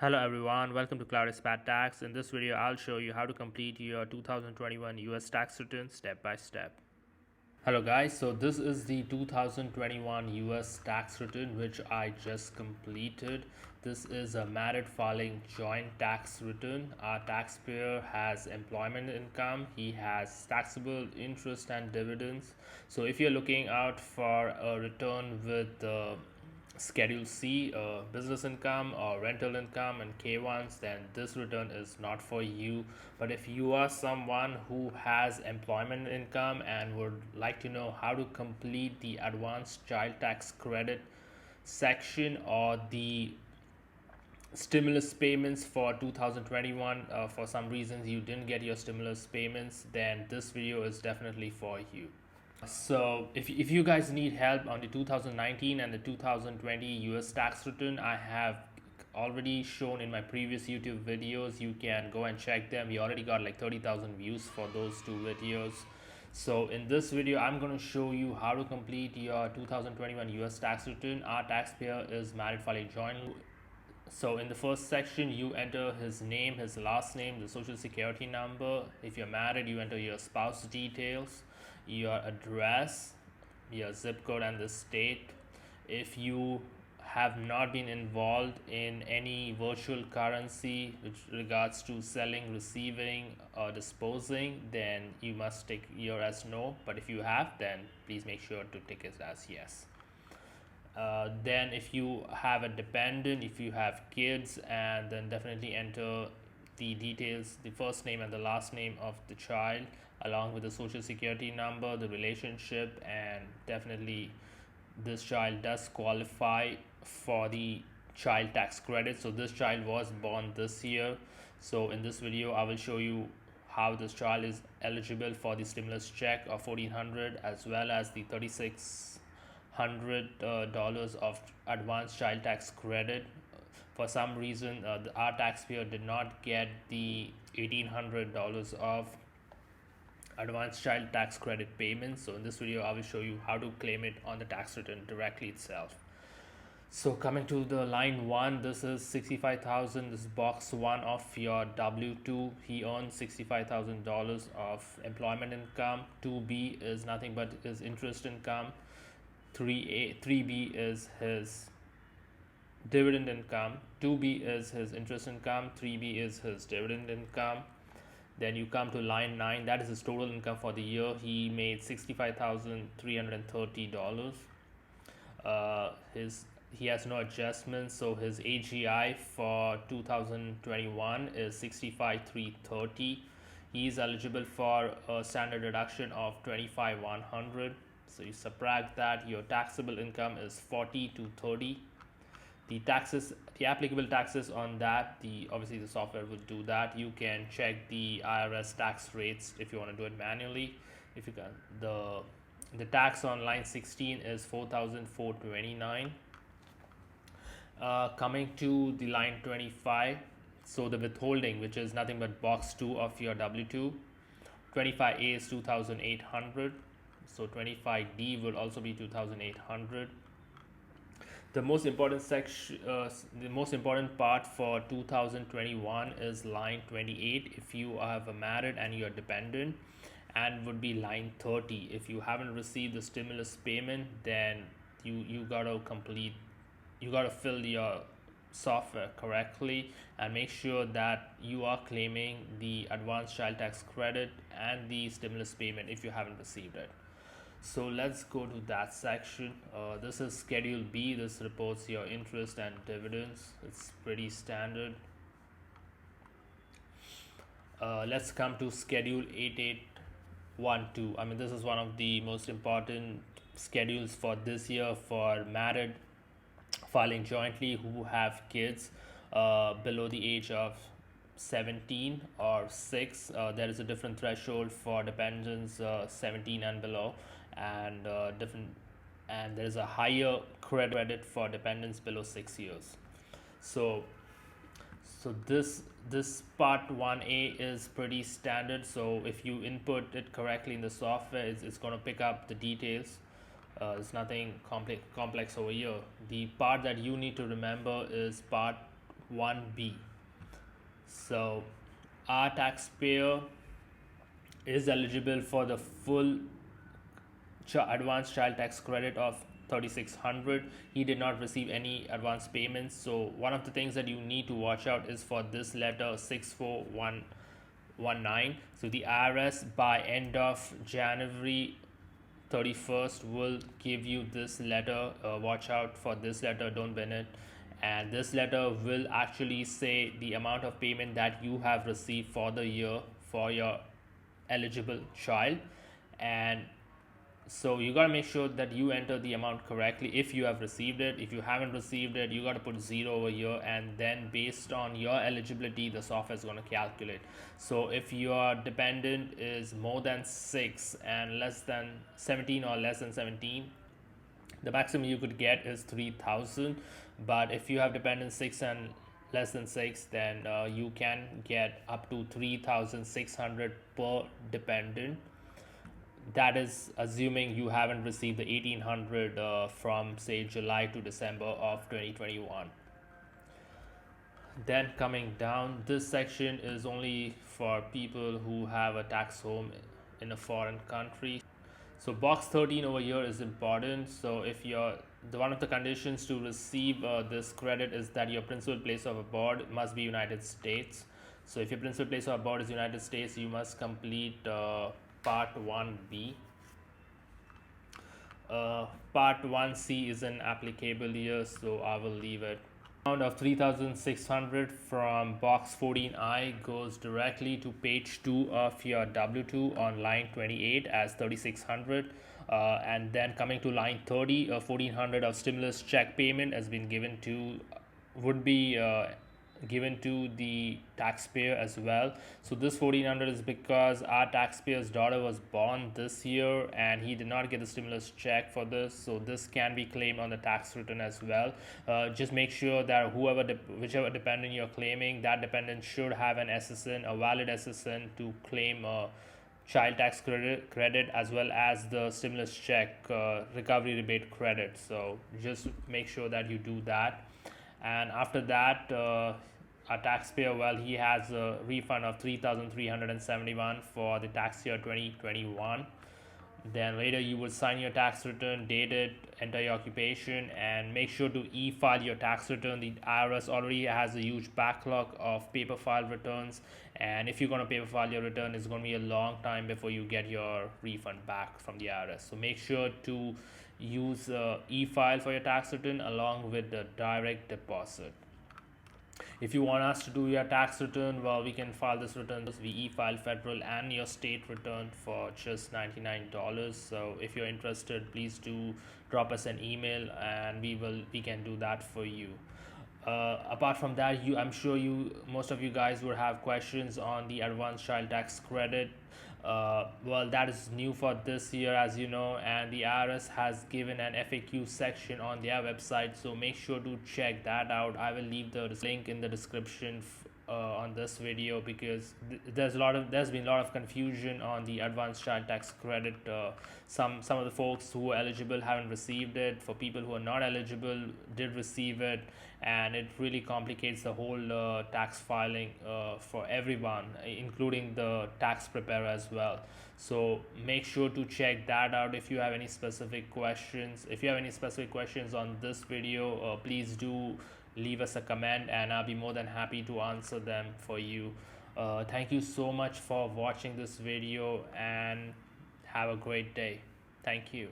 Hello everyone, welcome to Expat Tax. In this video, I'll show you how to complete your 2021 US tax return step by step. Hello guys, so this is the 2021 US tax return which I just completed. This is a married filing joint tax return. Our taxpayer has employment income, he has taxable interest and dividends. So if you're looking out for a return with Schedule C, business income or rental income and K1s, then this return is not for you. But if you are someone who has employment income and would like to know how to complete the advanced child tax credit section or the stimulus payments for 2021, for some reasons you didn't get your stimulus payments, then this video is definitely for you. So if you guys need help on the 2019 and the 2020 US tax return, I have already shown in my previous YouTube videos. You can go and check them. We already got like 30,000 views for those two videos. So in this video, I'm going to show you how to complete your 2021 US tax return. Our taxpayer is married filing jointly. So in the first section, you enter his name, his last name, the social security number. If you're married, you enter your spouse details, your address, your zip code and the state. If you have not been involved in any virtual currency which regards to selling, receiving or disposing, then you must tick your as no. But if you have, then please make sure to tick it as yes. Then if you have a dependent, if you have kids, and then definitely enter the details, the first name and the last name of the child along with the social security number, the relationship, and definitely this child does qualify for the child tax credit. So this child was born this year. So in this video I will show you how this child is eligible for the stimulus check of $1,400 as well as the $3,600 of advanced child tax credit. For some reason our taxpayer did not get the $1,800 of advanced child tax credit payments. So in this video I will show you how to claim it on the tax return directly itself. So coming to the line 1, this is 65,000. This is box 1 of your W2. He earns $65,000 of employment income. 2B is nothing but his interest income. 3B is his dividend income. 2B is his interest income. 3B is his dividend income. Then you come to line 9, that is his total income for the year. He made $65,330. He has no adjustments, so his AGI for 2021 is 65,330. He is eligible for a standard deduction of 25,100. So you subtract that, your taxable income is 40 to 30. The applicable taxes on that, obviously the software will do that. You can check the IRS tax rates if you want to do it manually. If you can, the tax on line 16 is 4,429. Coming to the line 25, so the withholding, which is nothing but box 2 of your W2. 25A is 2,800. So 25D will also be 2,800. The most important section, the most important part for 2021 is line 28 if you have a married and you're dependent, and would be line 30 if you haven't received the stimulus payment. Then you gotta fill your software correctly and make sure that you are claiming the advanced child tax credit and the stimulus payment if you haven't received it. So let's go to that section. This is Schedule B. This reports your interest and dividends. It's pretty standard. Let's come to Schedule 8812. I mean, this is one of the most important schedules for this year for married filing jointly who have kids below the age of 17 or 6. There is a different threshold for dependents 17 and below, and there is a higher credit for dependents below 6 years. So this part 1A is pretty standard. So if you input it correctly in the software, it's going to pick up the details. There's nothing complex over here. The part that you need to remember is part 1B. So our taxpayer is eligible for the full advanced child tax credit of 3600. He did not receive any advance payments, so one of the things that you need to watch out is for this letter 64119. So the IRS by end of January 31st will give you this letter. Watch out for this letter, don't win it. And this letter will actually say the amount of payment that you have received for the year for your eligible child. And so you got to make sure that you enter the amount correctly if you have received it. If you haven't received it, you got to put 0 over here, and then based on your eligibility the software is going to calculate. So if your dependent is more than 6 and less than 17 or less than 17, the maximum you could get is 3000. But if you have dependent 6 and less than 6, then you can get up to 3600 per dependent. That is assuming you haven't received the 1800 from say July to December of 2021. Then coming down, this section is only for people who have a tax home in a foreign country. So box 13 over here is important. So if you're one of the conditions to receive this credit is that your principal place of abode must be United States. So if your principal place of abode is United States, you must complete part 1B. Part 1C isn't applicable here, so I will leave it. Amount of 3600 from box 14I goes directly to page 2 of your W2 on line 28 as 3600. And then coming to line 30, 1400 of stimulus check payment has been given to would be given to the taxpayer as well. So this 1400 is because our taxpayer's daughter was born this year and he did not get the stimulus check for this, so this can be claimed on the tax return as well. Just make sure that whichever dependent you're claiming, that dependent should have an SSN, a valid SSN, to claim child tax credit as well as the stimulus check recovery rebate credit. So just make sure that you do that. And after that, a taxpayer, well, he has a refund of 3371 for the tax year 2021. Then later you will sign your tax return, date it, enter your occupation, and make sure to e-file your tax return. The IRS already has a huge backlog of paper file returns, and if you're going to paper file your return, it's going to be a long time before you get your refund back from the IRS. So make sure to use e-file for your tax return along with the direct deposit. If you want us to do your tax return, well, we can file this return. We e-file federal and your state return for just $99. So if you're interested, please do drop us an email and we can do that for you. Apart from that, I'm sure most of you guys will have questions on the advanced child tax credit. Well, that is new for this year, as you know, and the IRS has given an FAQ section on their website, so make sure to check that out. I will leave the link in the description on this video, because there's been a lot of confusion on the advanced child tax credit. Some of the folks who are eligible haven't received it. For people who are not eligible, did receive it, and it really complicates the whole tax filing for everyone, including the tax preparer as well. So make sure to check that out. If you have any specific questions, on this video, please do leave us a comment and I'll be more than happy to answer them for you. Thank you so much for watching this video and have a great day. Thank you.